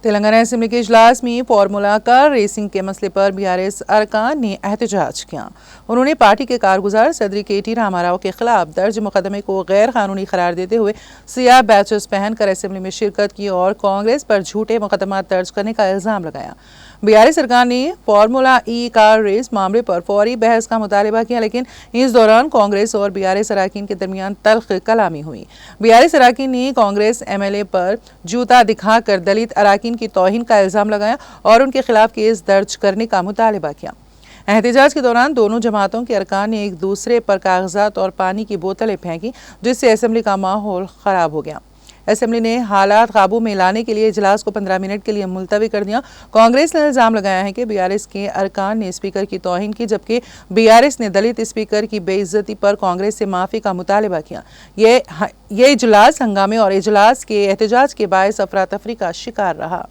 Telangana assembly के इजलास में फार्मूला कार रेसिंग के मसले पर BRS अरकान ने एहतजाज किया। उन्होंने पार्टी के कारगुजार सदरी KT रामाराव के खिलाफ दर्ज मुकदमे को गैर कानूनी करार देते हुए सियाह बैचेस पहनकर असेंबली में शिरकत की और कांग्रेस पर झूठे मुकदमा दर्ज करने का इल्जाम लगाया। BRS अरकान ने फार्मूला ई कार रेस मामले पर फौरी बहस का मुतालबा किया, लेकिन इस दौरान कांग्रेस और BRS अरकान के दरमियान तल्ख कलामी हुई। BRS अरकान ने कांग्रेस MLA पर जूता दिखाकर दलित अरकान की तौहीन का इल्जाम लगाया और उनके खिलाफ केस दर्ज करने का मुतालबा किया। एहतजाज के दौरान दोनों जमातों के अरकान ने एक दूसरे पर कागजात और पानी की बोतलें फेंकी, जिससे असेंबली का माहौल खराब हो गया। असेंबली ने हालात काबू में लाने के लिए इजलास को 15 मिनट के लिए मुलतवी कर दिया। कांग्रेस ने इल्जाम लगाया है कि BRS के अरकान ने स्पीकर की तौहीन की, जबकि BRS ने दलित स्पीकर की बेइज्जती पर कांग्रेस से माफ़ी का मुतालबा किया। ये इजलास हंगामे और इजलास के एहतजाज के बायस अफरा तफरी का शिकार रहा।